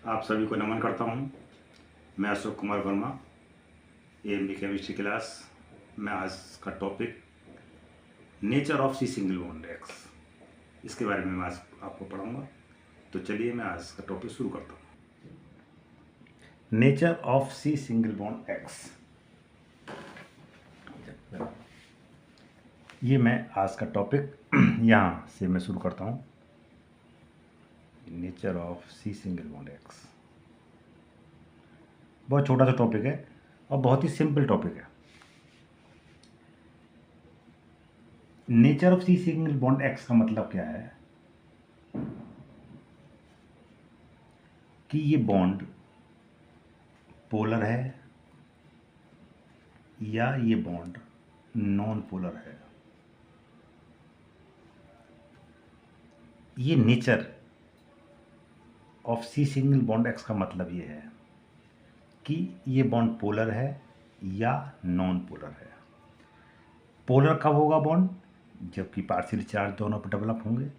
आप सभी को नमन करता हूँ। मैं Ashok Kumar Verma, AMD chemistry class में। आज का topic nature of C single bond X, इसके बारे में मैं आज आपको पढ़ाऊँगा। तो चलिए मैं आज का टॉपिक शुरू करता हूँ। Nature of C single bond X, ये मैं आज का टॉपिक यहाँ से मैं शुरू करता हूँ। Nature of C single bond X बहुत छोटा सा टॉपिक है और बहुत ही सिंपल टॉपिक है। Nature of C single bond X का मतलब क्या है कि ये बॉन्ड पोलर है या ये बॉन्ड नॉन पोलर है। ये nature of C single bond X का मतलब ये है कि ये बॉन्ड पोलर है या नॉन पोलर है। पोलर कब होगा बॉन्ड? जबकि पार्शियल चार्ज दोनों पर डेवलप होंगे,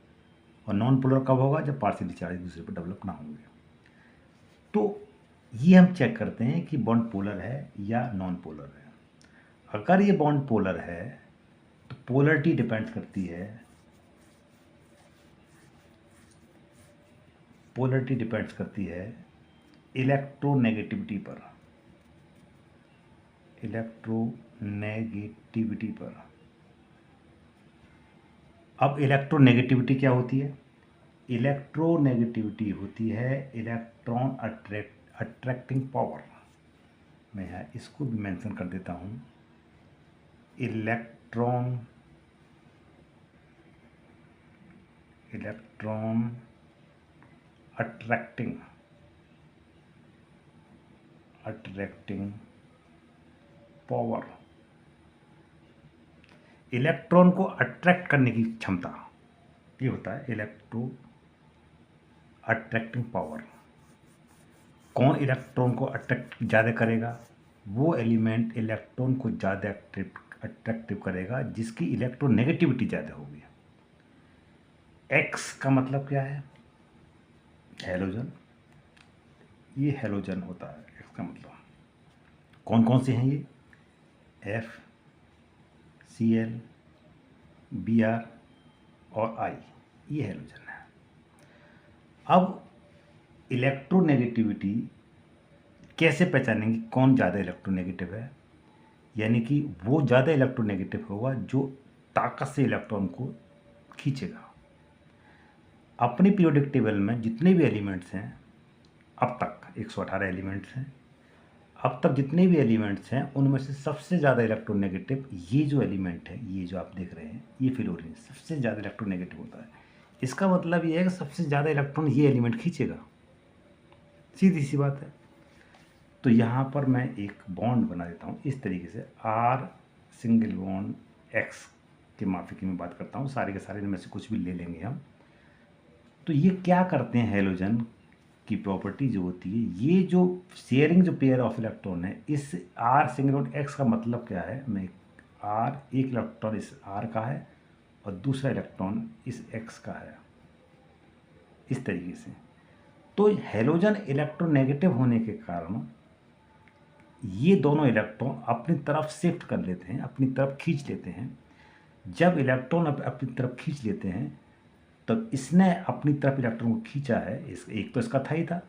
और नॉन पोलर कब होगा? जब पार्शियल चार्ज एक दूसरे पर डेवलप ना होंगे। तो ये हम चेक करते हैं कि बॉन्ड पोलर है या नॉन पोलर है। अगर ये बॉन्ड पोलर है तो पोलरिटी डिपेंड करती है इलेक्ट्रोनेगेटिविटी पर। अब इलेक्ट्रोनेगेटिविटी क्या होती है? इलेक्ट्रोनेगेटिविटी होती है इलेक्ट्रॉन अट्रैक्टिंग पावर। मैं यहाँ इसको भी मेंशन कर देता हूँ। Electron attracting power. इलेक्ट्रॉन को अट्रैक्ट करने की क्षमता, ये होता है इलेक्ट्रो अट्रैक्टिंग पावर। कौन इलेक्ट्रॉन को अट्रैक्ट ज़्यादा करेगा? वो एलिमेंट इलेक्ट्रॉन को ज़्यादा अट्रैक्टिव करेगा जिसकी इलेक्ट्रोनेगेटिविटी ज़्यादा होगी। एक्स का मतलब क्या है? हैलोजन। ये हैलोजन होता है एक्स का मतलब। कौन कौन से हैं ये? एफ, Cl, Br और I, ये हैलोजन है। अब इलेक्ट्रोनेगेटिविटी कैसे पहचानेंगे कौन ज़्यादा इलेक्ट्रोनेगेटिव है? यानी कि वो ज़्यादा इलेक्ट्रोनेगेटिव होगा जो ताकत से इलेक्ट्रॉन को खींचेगा। अपनी पीरियोडिक टेबल में जितने भी एलिमेंट्स हैं, अब तक 118 एलिमेंट्स हैं, अब तक जितने भी एलिमेंट्स हैं उनमें से सबसे ज़्यादा इलेक्ट्रोनेगेटिव ये जो एलिमेंट है, ये जो आप देख रहे हैं, ये फ्लोरीन सबसे ज़्यादा इलेक्ट्रोनेगेटिव होता है। इसका मतलब ये है कि सबसे ज़्यादा इलेक्ट्रॉन ये एलिमेंट खींचेगा। सीधी सी बात है। तो यहाँ पर मैं एक बॉन्ड बना देता हूँ इस तरीके से, आर सिंगल बॉन्ड एक्स के माफी की मैं बात करता हूँ। सारे के सारे इनमें से कुछ भी ले लेंगे हम। तो ये क्या करते हैं? हैलोजन की प्रॉपर्टी जो होती है, ये जो शेयरिंग जो पेयर ऑफ इलेक्ट्रॉन है, इस आर सिंगल बॉन्ड एक्स का मतलब क्या है? मैं आर, एक इलेक्ट्रॉन इस आर का है और दूसरा इलेक्ट्रॉन इस एक्स का है, इस तरीके से। तो हैलोजन इलेक्ट्रोनेगेटिव होने के कारण ये दोनों इलेक्ट्रॉन अपनी तरफ शिफ्ट कर लेते हैं, अपनी तरफ खींच लेते हैं। जब इलेक्ट्रॉन अपनी तरफ खींच लेते हैं तब इसने अपनी तरफ इलेक्ट्रॉन को खींचा है। एक तो इसका था ही था,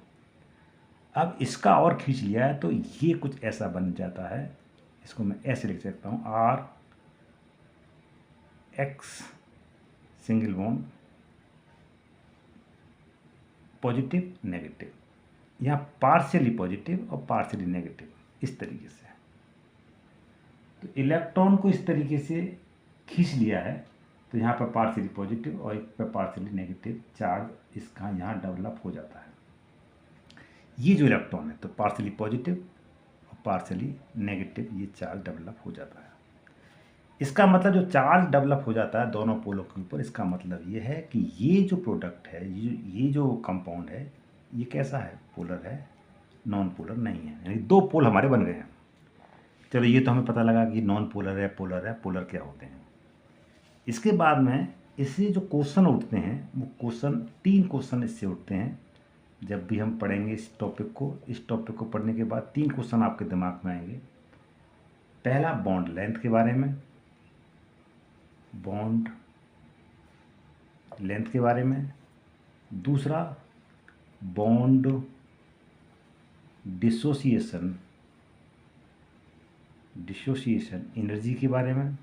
अब इसका और खींच लिया है, तो ये कुछ ऐसा बन जाता है। इसको मैं ऐसे लिख सकता हूँ, R X single bond positive negative, यहाँ पार्शियली पॉजिटिव और पार्शियली नेगेटिव, इस तरीके से। तो इलेक्ट्रॉन को इस तरीके से खींच लिया है, तो यहाँ पर पार्शियली पॉजिटिव और एक पर पार्शियली नेगेटिव चार्ज इसका यहाँ डेवलप हो जाता है। ये जो इलेक्ट्रॉन है तो पार्शियली पॉजिटिव और पार्शियली नेगेटिव ये चार्ज डेवलप हो जाता है। इसका मतलब जो चार्ज डेवलप हो जाता है दोनों पोलों के ऊपर, इसका मतलब ये है कि ये जो प्रोडक्ट है, ये जो कंपाउंड है, ये कैसा है? पोलर है, नॉन पोलर नहीं है। यानी दो पोल हमारे बन गए हैं। चलो ये तो हमें पता लगा कि नॉन पोलर है, पोलर है। पोलर क्या होते हैं? इसके बाद में इससे जो क्वेश्चन उठते हैं वो क्वेश्चन, 3 क्वेश्चन इससे उठते हैं। जब भी हम पढ़ेंगे इस टॉपिक को पढ़ने के बाद 3 क्वेश्चन आपके दिमाग में आएंगे। पहला बॉन्ड लेंथ के बारे में, बॉन्ड लेंथ के बारे में। दूसरा बॉन्ड डिसोसिएशन एनर्जी के बारे में।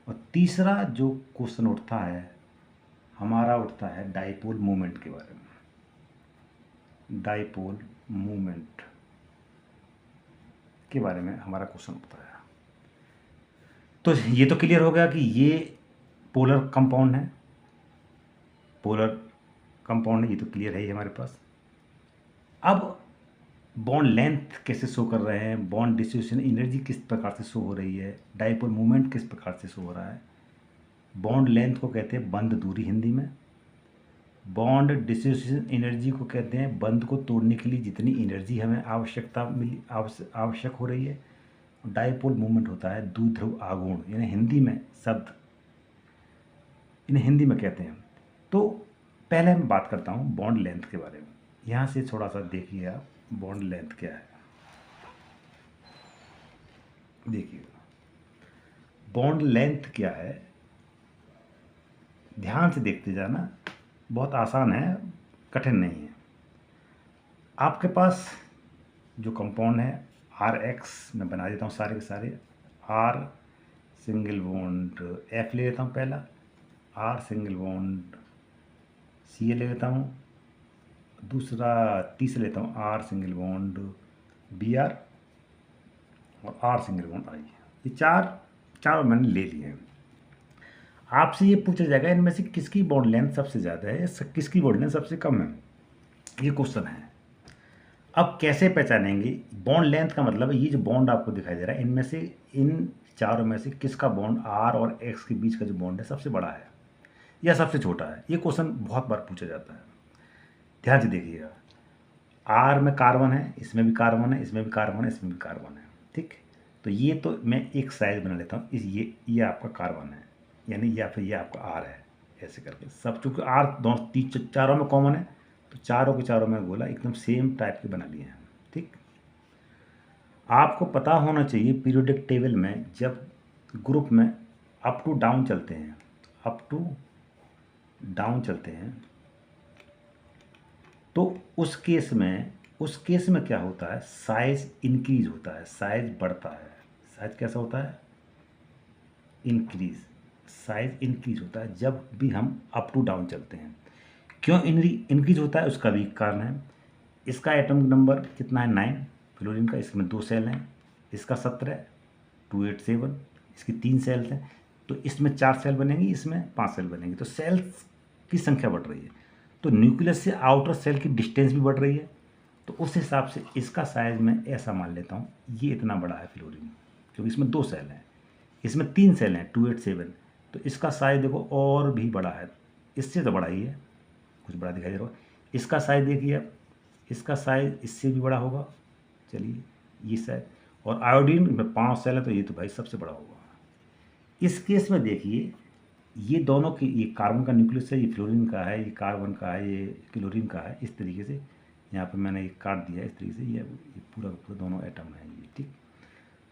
और तीसरा जो क्वेश्चन उठता है हमारा डाइपोल मूवमेंट के बारे में। डाइपोल मूवमेंट के बारे में हमारा क्वेश्चन उठता है। तो ये तो क्लियर हो गया कि ये पोलर कंपाउंड है, ये तो क्लियर है ही हमारे पास। अब बॉन्ड लेंथ कैसे शो कर रहे हैं, बॉन्ड डिसोसिएशन एनर्जी किस प्रकार से शो हो रही है, डाइपोल मूवमेंट किस प्रकार से शो हो रहा है। बॉन्ड लेंथ को कहते हैं बंद दूरी हिंदी में। बॉन्ड डिसोसिएशन एनर्जी को कहते हैं बंध को तोड़ने के लिए जितनी एनर्जी हमें आवश्यक हो रही है। डाइपोल मूवमेंट होता है द्विध्रुव आघूर्ण, यानी हिंदी में शब्द इन्हें हिंदी में कहते हैं। तो पहले मैं बात करता हूँ बॉन्ड लेंथ के बारे में। यहाँ से थोड़ा सा देखिए आप बॉन्ड लेंथ क्या है। देखिए बॉन्ड लेंथ क्या है, ध्यान से देखते जाना, बहुत आसान है, कठिन नहीं है। आपके पास जो कंपाउंड है RX मैं बना देता हूँ सारे के सारे। R सिंगल बॉन्ड F ले लेता हूँ पहला, R सिंगल बॉन्ड Ca ले लेता हूँ, दूसरा तीसरा लेता हूँ R सिंगल बॉन्ड Br और R सिंगल बॉन्ड I। ये चारों मैंने ले लिए हैं। आपसे ये पूछा जाएगा इनमें से किसकी बॉन्ड लेंथ सबसे ज़्यादा है, किसकी बॉन्ड लेंथ सबसे कम है, ये क्वेश्चन है। अब कैसे पहचानेंगे बॉन्ड लेंथ का मतलब है ये जो बॉन्ड आपको दिखाई दे रहा है इनमें से, इन चारों में से किसका बॉन्ड R और X के बीच का जो बॉन्ड है सबसे बड़ा है या सबसे छोटा है। ये क्वेश्चन बहुत बार पूछा जाता है, ध्यान से देखिएगा। R में कार्बन है, इसमें भी कार्बन है, इसमें भी कार्बन है, इसमें भी कार्बन है, ठीक। तो ये तो मैं एक साइज बना लेता हूँ, ये आपका कार्बन है, यानी या फिर ये आपका R है, ऐसे करके सब। चूँकि R दोनों चारों में कॉमन है तो चारों के चारों में बोला एकदम सेम टाइप के बना लिए हैं, ठीक। आपको पता होना चाहिए पीरियोडिक टेबल में जब ग्रुप में अप टू डाउन चलते हैं तो उस केस में क्या होता है, साइज इंक्रीज होता है, साइज बढ़ता है। साइज कैसा होता है, साइज इंक्रीज होता है जब भी हम अप टू डाउन चलते हैं। क्यों इंक्रीज होता है उसका भी कारण है। इसका एटॉमिक नंबर कितना है 9 फ्लोरीन का, इसमें 2 सेल हैं। इसका 17 287, इसकी 3 सेल्स हैं, तो इसमें 4 सेल बनेंगी, इसमें 5 सेल बनेंगी, तो सेल्स की संख्या बढ़ रही है, तो न्यूक्लियस से आउटर सेल की डिस्टेंस भी बढ़ रही है। तो उस हिसाब से इसका साइज मैं ऐसा मान लेता हूँ, ये इतना बड़ा है फ्लोरीन, क्योंकि इसमें 2 सेल हैं, इसमें 3 सेल हैं 287, तो इसका साइज देखो और भी बड़ा है, इससे तो बड़ा ही है, कुछ बड़ा दिखाई दे रहा है। इसका साइज देखिए, इसका साइज इससे भी बड़ा होगा, चलिए ये साइज। और आयोडीन में 5 सेल है तो ये तो भाई सबसे बड़ा होगा। इस केस में देखिए ये दोनों की, ये कार्बन का न्यूक्लियस है, ये फ्लोरीन का है, ये कार्बन का है, ये क्लोरीन का है। इस तरीके से यहाँ पे मैंने ये काट दिया इस तरीके से, ये पूरा दोनों एटम है ये, ठीक।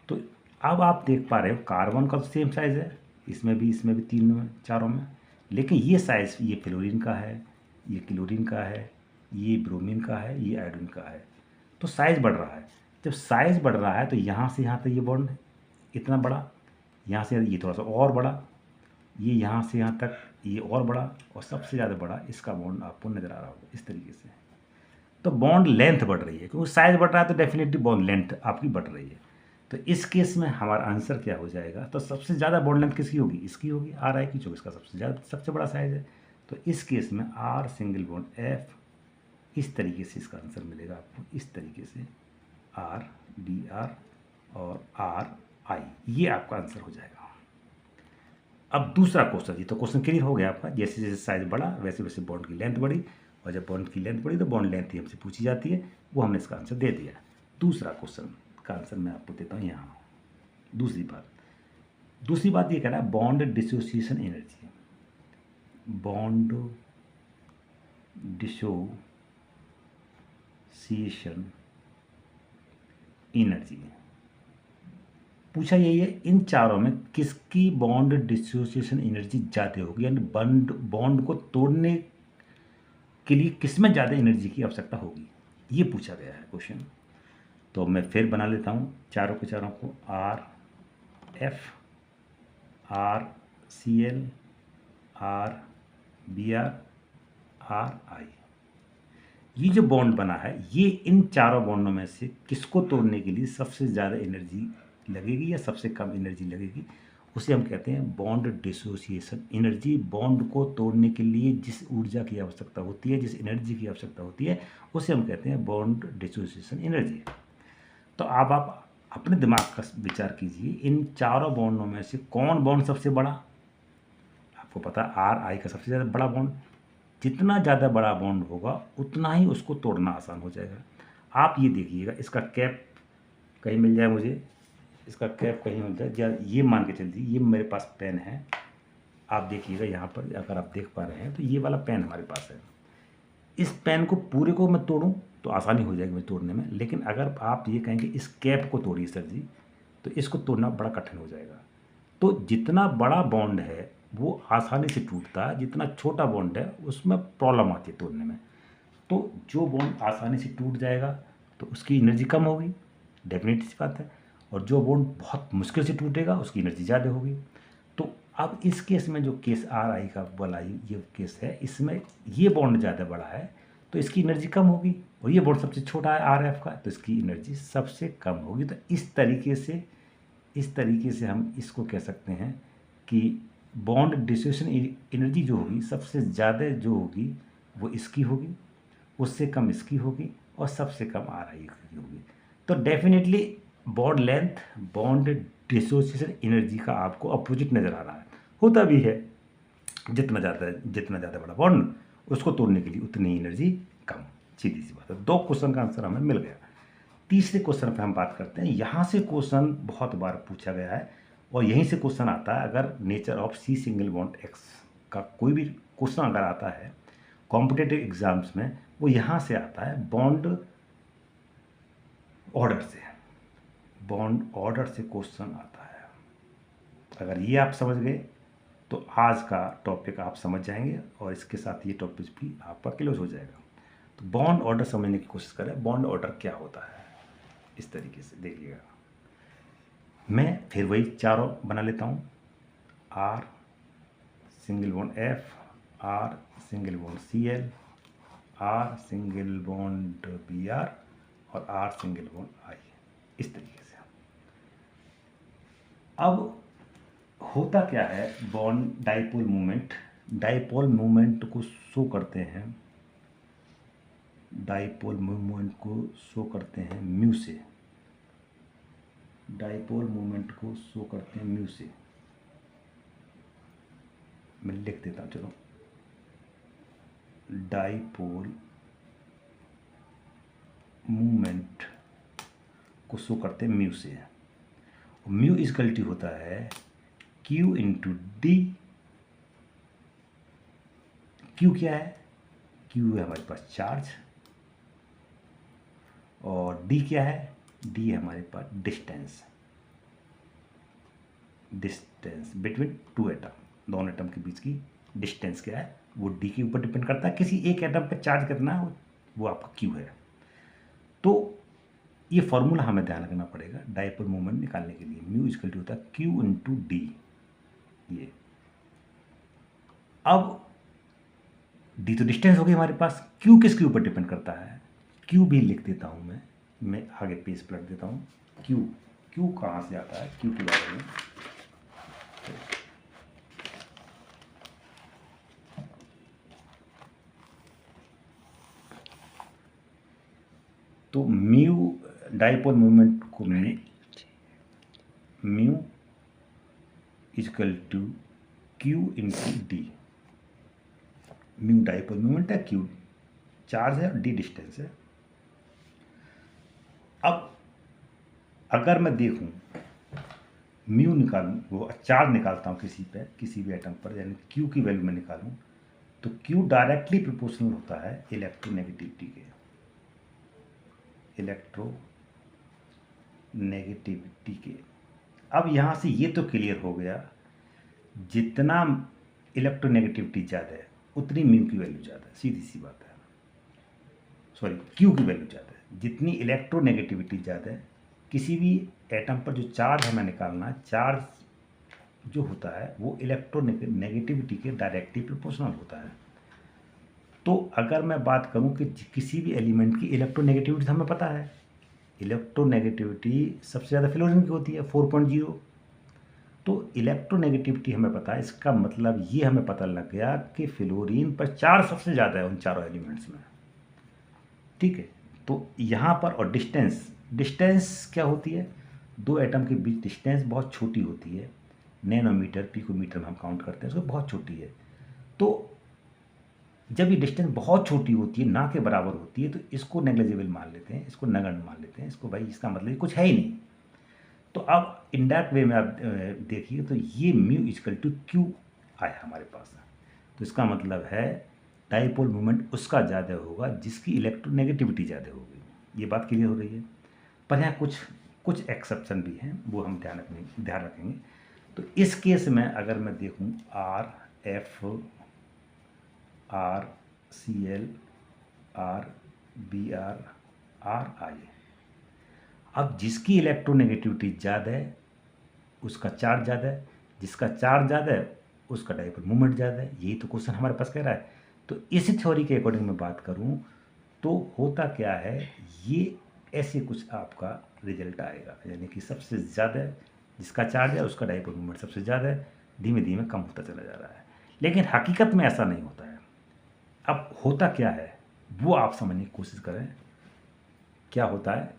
तो अब आप देख पा रहे हो कार्बन का तो सेम साइज़ है, इसमें भी तीनों में चारों में, लेकिन ये साइज़ ये फ्लोरीन का है, ये क्लोरीन का है, ये ब्रोमीन का है, ये आयोडीन का है। तो साइज़ बढ़ रहा है। जब साइज़ बढ़ रहा है तो यहाँ से यहाँ तक ये बॉन्ड इतना बड़ा, यहाँ से ये थोड़ा सा और बड़ा, ये यहाँ से यहाँ तक ये और बड़ा, और सबसे ज़्यादा बड़ा इसका बॉन्ड आपको नज़र आ रहा होगा इस तरीके से। तो बॉन्ड लेंथ बढ़ रही है, क्योंकि साइज़ बढ़ रहा है तो डेफिनेटली बॉन्ड लेंथ आपकी बढ़ रही है। तो इस केस में हमारा आंसर क्या हो जाएगा, तो सबसे ज़्यादा बॉन्ड लेंथ किसकी होगी, इसकी होगी, RI की, जो इसका सबसे बड़ा साइज़ है। तो इस केस में R सिंगल बॉन्ड F, इस तरीके से इसका आंसर मिलेगा आपको, इस तरीके से RBr और RI, ये आपका आंसर हो जाएगा। अब दूसरा क्वेश्चन, ये तो क्वेश्चन क्लियर हो गया आपका, जैसे जैसे साइज बढ़ा वैसे वैसे बॉन्ड की लेंथ बढ़ी, और जब बॉन्ड की लेंथ बढ़ी तो बॉन्ड लेंथ ही हमसे पूछी जाती है, वो हमने इसका आंसर दे दिया। दूसरा क्वेश्चन का आंसर मैं आपको देता हूँ यहाँ। दूसरी बात ये कह रहा है bond dissociation energy, bond dissociation energy. पूछा यही है, इन चारों में किसकी बॉन्ड डिसोसिएशन एनर्जी ज़्यादा होगी, यानी बॉन्ड को तोड़ने के लिए किसमें ज़्यादा एनर्जी की आवश्यकता होगी, ये पूछा गया है क्वेश्चन। तो मैं फिर बना लेता हूँ चारों के चारों को, R F, R C L, R B R, R I. ये जो बॉन्ड बना है, ये इन चारों बॉन्डों में से किसको तोड़ने के लिए सबसे ज़्यादा एनर्जी लगेगी या सबसे कम एनर्जी लगेगी, उसे हम कहते हैं बॉन्ड डिसोसिएशन एनर्जी। बॉन्ड को तोड़ने के लिए जिस ऊर्जा की आवश्यकता होती है, जिस एनर्जी की आवश्यकता होती है, उसे हम कहते हैं बॉन्ड डिसोसिएशन एनर्जी। तो अब आप अपने दिमाग का विचार कीजिए, इन चारों बॉन्डों में से कौन बॉन्ड सबसे बड़ा। आपको पता है आर आई का सबसे ज़्यादा बड़ा बॉन्ड, जितना ज़्यादा बड़ा बॉन्ड होगा उतना ही उसको तोड़ना आसान हो जाएगा। आप ये देखिएगा, इसका कैप कहीं मिल जाए मुझे, इसका कैप कहीं मिल जाए, या ये मान के चलिए ये मेरे पास पेन है, आप देखिएगा यहाँ पर, अगर आप देख पा रहे हैं तो ये वाला पेन हमारे पास है। इस पेन को पूरे को मैं तोड़ूं तो आसानी हो जाएगी मुझे तोड़ने में, लेकिन अगर आप ये कहेंगे इस कैप को तोड़िए सर जी, तो इसको तोड़ना बड़ा कठिन हो जाएगा। तो जितना बड़ा बॉन्ड है वो आसानी से टूटता है, जितना छोटा बॉन्ड है उसमें प्रॉब्लम आती है तोड़ने में। तो जो बॉन्ड आसानी से टूट जाएगा तो उसकी एनर्जी कम होगी, डेफिनेट सी बात है, और जो बॉन्ड बहुत मुश्किल से टूटेगा उसकी एनर्जी ज़्यादा होगी। तो अब इस केस में जो केस आर आई का वाला ये केस है, इसमें ये बॉन्ड ज़्यादा बड़ा है तो इसकी एनर्जी कम होगी, और ये बॉन्ड सबसे छोटा है आर एफ का, तो इसकी एनर्जी सबसे कम होगी। तो इस तरीके से हम इसको कह सकते हैं कि बॉन्ड डिसोसिएशन एनर्जी जो होगी सबसे ज़्यादा जो होगी वो इसकी होगी, उससे कम इसकी होगी, और सबसे कम आर आई की होगी। तो definitely bond length bond dissociation energy का आपको अपोजिट नज़र आ रहा है, होता भी है। जितना ज़्यादा बड़ा बॉन्ड उसको तोड़ने के लिए उतनी एनर्जी कम, सीधी सी बात है। 2 क्वेश्चन का आंसर हमें मिल गया। तीसरे क्वेश्चन पे हम बात करते हैं। यहाँ से क्वेश्चन बहुत बार पूछा गया है और यहीं से क्वेश्चन आता है, अगर nature of C single bond X का कोई भी क्वेश्चन अगर आता है कॉम्पिटिटिव एग्जाम्स में, वो यहाँ से आता है बॉन्ड ऑर्डर से। बॉन्ड ऑर्डर से क्वेश्चन आता है। अगर ये आप समझ गए तो आज का टॉपिक आप समझ जाएंगे और इसके साथ ये टॉपिक भी आपका क्लोज हो जाएगा। तो बॉन्ड ऑर्डर समझने की कोशिश करें, बॉन्ड ऑर्डर क्या होता है इस तरीके से देखिएगा। मैं फिर वही चारों बना लेता हूँ, R single bond F, R single bond C L, R single bond B R, और आर सिंगल बॉन्ड आई, इस तरीके से। अब होता क्या है, बॉन्ड डाइपोल मूवमेंट को शो करते हैं, डाइपोल मूवमेंट को शो करते हैं म्यू से, डाइपोल मूवमेंट को शो करते हैं म्यू से। मैं लिख देता हूँ, चलो, डाइपोल मूवमेंट को शो करते हैं म्यू से। म्यू इक्वल टू होता है Q इंटू डी। Q क्या है? Q है हमारे पास चार्ज, और D क्या है? D है हमारे पास डिस्टेंस बिटवीन टू एटम, दोनों एटम के बीच की डिस्टेंस क्या है वो D के ऊपर डिपेंड करता है। किसी एक एटम पे चार्ज कितना है वो आपका Q है। तो ये फॉर्मूला हमें ध्यान रखना पड़ेगा डाइपोल मोमेंट निकालने के लिए। म्यू इक्वल टू होता है Q इंटू डी। ये अब D तो डिस्टेंस हो गई हमारे पास, Q किसके ऊपर डिपेंड करता है? Q भी लिख देता हूँ मैं आगे पेज पर रख देता हूँ। Q कहाँ से आता है? Q के बारे में तो म्यू डाइपोल मोमेंट को mu equal to Q into D. Mu dipole moment है, Q चार्ज है, D डिस्टेंस है। अब अगर मैं देखूं म्यू निकालूं, वो चार्ज निकालता हूं किसी भी एटम पर, यानी Q की वैल्यू मैं निकालूं, तो Q डायरेक्टली प्रोपोर्शनल होता है इलेक्ट्रोनेगेटिविटी के, इलेक्ट्रोनेगेटिविटी के। अब यहाँ से ये तो क्लियर हो गया, जितना इलेक्ट्रोनेगेटिविटी ज़्यादा है उतनी म्यू की वैल्यू ज़्यादा है, सीधी सी बात है। सॉरी, क्यू की वैल्यू ज़्यादा है। जितनी इलेक्ट्रोनेगेटिविटी ज़्यादा है, किसी भी एटम पर जो चार्ज हमें निकालना है, चार्ज जो होता है वो इलेक्ट्रोनेगेटिविटी के डायरेक्टली प्रोपोर्शनल होता है। तो अगर मैं बात करूं कि किसी भी एलिमेंट की इलेक्ट्रोनेगेटिविटी हमें पता है, इलेक्ट्रोनेगेटिविटी सबसे ज़्यादा फ्लोरीन की होती है 4.0। तो इलेक्ट्रोनेगेटिविटी हमें पता है, इसका मतलब ये हमें पता लग गया कि फ्लोरीन पर चार्ज सबसे ज़्यादा है उन चारों एलिमेंट्स में। ठीक है, तो यहाँ पर और डिस्टेंस क्या होती है, दो एटम के बीच डिस्टेंस बहुत छोटी होती है, नैनोमीटर पिकोमीटर में हम काउंट करते हैं, उसको बहुत छोटी है। तो जब ये डिस्टेंस बहुत छोटी होती है, ना के बराबर होती है, तो इसको नेग्लिजिबल मान लेते हैं, इसको नगण्य मान लेते हैं, इसको भाई इसका मतलब कुछ है ही नहीं। तो अब इनडायरेक्ट वे में आप देखिए तो ये म्यू इक्वल टू क्यू आया हमारे पास। तो इसका मतलब है डाइपोल मोमेंट उसका ज़्यादा होगा जिसकी इलेक्ट्रोनेगेटिविटी ज़्यादा होगी। ये बात क्लियर हो रही है। पर यहाँ कुछ एक्सेप्शन भी हैं, वो हम ध्यान रखेंगे। तो इस केस में अगर मैं देखूँ R F R C L R B R R I, अब जिसकी इलेक्ट्रोनेगेटिविटी ज़्यादा है उसका चार्ज ज़्यादा है, जिसका चार्ज ज़्यादा है उसका डाइपोल मोमेंट ज़्यादा है। यही तो क्वेश्चन हमारे पास कह रहा है। तो इस थ्योरी के अकॉर्डिंग मैं बात करूं तो होता क्या है, ये ऐसे कुछ आपका रिजल्ट आएगा, यानी कि सबसे ज़्यादा जिसका चार्ज है उसका डाइपोल मोमेंट सबसे ज़्यादा है, धीमे धीमे कम होता चला जा रहा है। लेकिन हकीकत में ऐसा नहीं होता है। अब होता क्या है वो आप समझने की कोशिश करें, क्या होता है,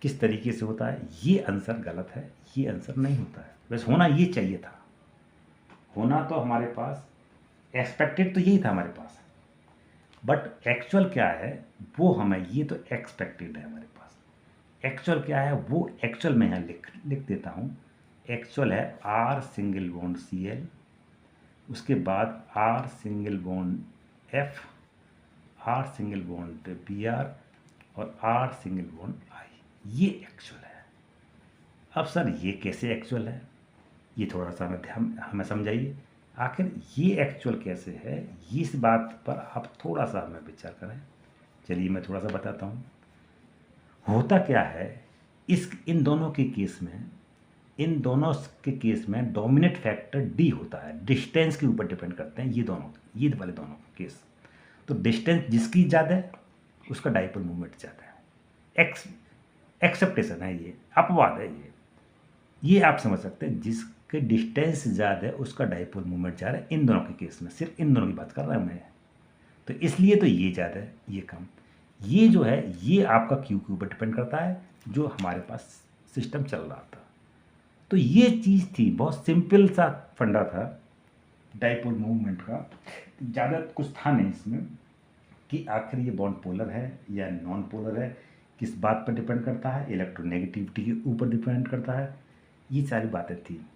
किस तरीके से होता है। ये आंसर गलत है, ये आंसर नहीं होता है। वैसे होना ये चाहिए था, होना तो हमारे पास एक्सपेक्टेड तो यही था हमारे पास, बट एक्चुअल क्या है वो हमें, ये तो एक्सपेक्टेड है हमारे पास। एक्चुअल क्या है वो एक्चुअल में यहाँ लिख देता हूँ। एक्चुअल है R single bond C L, उसके बाद R single bond F, R single bond B R और आर सिंगल बॉन्ड आई। ये एक्चुअल है। अब सर ये कैसे एक्चुअल है, ये थोड़ा सा हमें समझाइए। आखिर ये एक्चुअल कैसे है, इस बात पर आप थोड़ा सा हमें विचार करें। चलिए मैं थोड़ा सा बताता हूँ। होता क्या है, इन दोनों के केस में डोमिनेट फैक्टर डी होता है, डिस्टेंस के ऊपर डिपेंड करते हैं ये वाले दोनों केस। तो डिस्टेंस जिसकी ज़्यादा है उसका डाइपोल मोमेंट ज़्यादा है। एक्सेप्टेशन है, ये अपवाद है। ये आप समझ सकते हैं, जिसके डिस्टेंस ज़्यादा है उसका डाइपोल मोमेंट ज़्यादा है। इन दोनों के केस में सिर्फ इन दोनों की बात कर रहा हूँ मैं। तो इसलिए तो ये ज़्यादा है ये कम। ये जो है ये आपका क्यू के ऊपर डिपेंड करता है जो हमारे पास सिस्टम चल रहा था। तो ये चीज़ थी, बहुत सिंपल सा फंडा था डाइपोल मूवमेंट का, ज़्यादा कुछ था नहीं इसमें कि आखिर ये बॉन्ड पोलर है या नॉन पोलर है, किस बात पर डिपेंड करता है, इलेक्ट्रोनेगेटिविटी के ऊपर डिपेंड करता है। ये सारी बातें थी।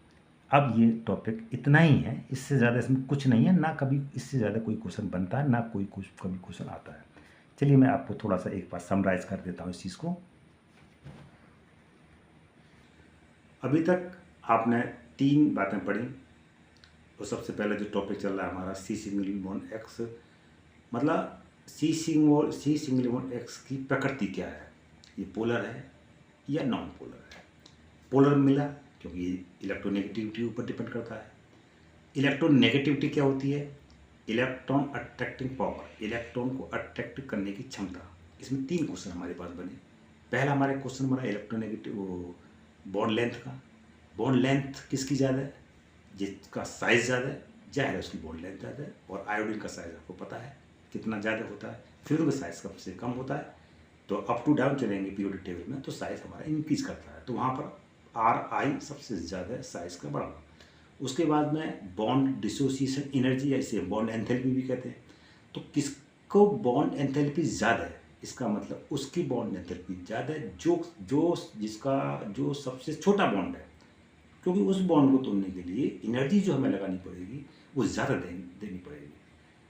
अब ये टॉपिक इतना ही है, इससे ज़्यादा इसमें कुछ नहीं है, ना कभी इससे ज़्यादा कोई क्वेश्चन बनता है, ना कभी क्वेश्चन आता है। चलिए मैं आपको थोड़ा सा एक बार समराइज़ कर देता हूँ इस चीज़ को। अभी तक आपने 3 बातें पढ़ी। तो सबसे पहले जो टॉपिक चल रहा है हमारा सी सिंगल बॉन्ड एक्स, मतलब सी सिंगल बॉन्ड एक्स की प्रकृति क्या है, ये पोलर है या नॉन पोलर है। पोलर मिला क्योंकि इलेक्ट्रोनेगेटिविटी ऊपर डिपेंड करता है। इलेक्ट्रोनेगेटिविटी क्या होती है, इलेक्ट्रॉन अट्रैक्टिंग पावर, इलेक्ट्रॉन को अट्रैक्ट करने की क्षमता। इसमें 3 क्वेश्चन हमारे पास बने। पहला हमारा क्वेश्चन बना इलेक्ट्रोनेगेटिव बॉन्ड लेंथ का। बॉन्ड लेंथ किसकी ज़्यादा है, जिसका साइज़ ज़्यादा है, जाहिर है उसकी बॉन्ड लेंथ ज़्यादा है। और आयोडीन का साइज़ आपको पता है कितना ज़्यादा होता है, फ्लूरिन का साइज़ कम से कम होता है। तो अप टू डाउन चलेंगे पीरियोडिक टेबल में तो साइज़ हमारा इंक्रीज करता है। तो वहाँ पर आर आई सबसे ज़्यादा साइज़ का बढ़ा। उसके बाद में बॉन्ड डिसोसिएशन एनर्जी, या इसे बॉन्ड एंथैल्पी भी कहते हैं। तो किसको बॉन्ड एंथैल्पी ज़्यादा है, इसका मतलब उसकी बॉन्ड एंथैल्पी ज़्यादा है जो सबसे छोटा बॉन्ड है, क्योंकि उस बॉन्ड को तोड़ने के लिए एनर्जी जो हमें लगानी पड़ेगी वो ज़्यादा देनी पड़ेगी।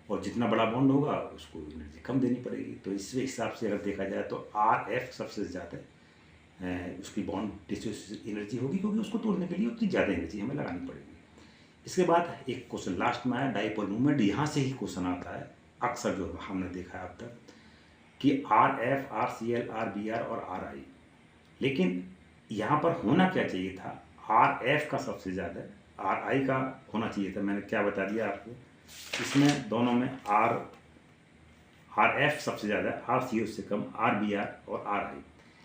और जितना बड़ा बॉन्ड होगा उसको एनर्जी कम देनी पड़ेगी। तो इस हिसाब से अगर देखा जाए तो RF सबसे ज़्यादा उसकी बॉन्ड डिसोसिएशन एनर्जी होगी, क्योंकि उसको तोड़ने के लिए उतनी ज़्यादा एनर्जी हमें लगानी पड़ेगी। इसके बाद एक क्वेश्चन लास्ट में आया डाइपोल मूवमेंट। यहाँ से ही क्वेश्चन आता है अक्सर जो हमने देखा है अब तक कि RF, RCL, RBR और RI, लेकिन यहाँ पर होना क्या चाहिए था, RF का सबसे ज़्यादा, RI का होना चाहिए था। मैंने क्या बता दिया आपको, इसमें दोनों में RF सबसे ज़्यादा, RCL उससे कम, RBR और RI।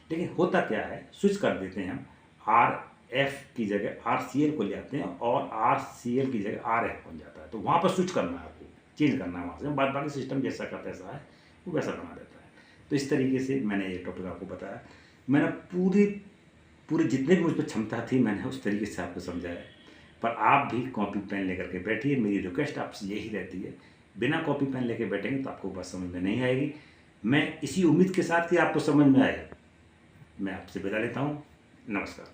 लेकिन होता क्या है, स्विच कर देते हैं हम, RF की जगह RCL को ले आते हैं और RCL की जगह RF बन जाता है। तो वहाँ पर स्विच करना है, आपको चेंज करना है वहाँ से, बाद बाकी सिस्टम जैसा का तैसा है वो वैसा बना देता है। तो इस तरीके से मैंने ये टॉपिक आपको बताया। मैंने पूरी जितने भी मुझ पर क्षमता थी मैंने उस तरीके से आपको समझाया। पर आप भी कॉपी पेन लेकर के बैठिए, मेरी रिक्वेस्ट आपसे यही रहती है, बिना कॉपी पेन लेके बैठेंगे तो आपको बात समझ में नहीं आएगी। मैं इसी उम्मीद के साथ कि आपको समझ में आए, मैं आपसे विदा लेता हूँ। नमस्कार।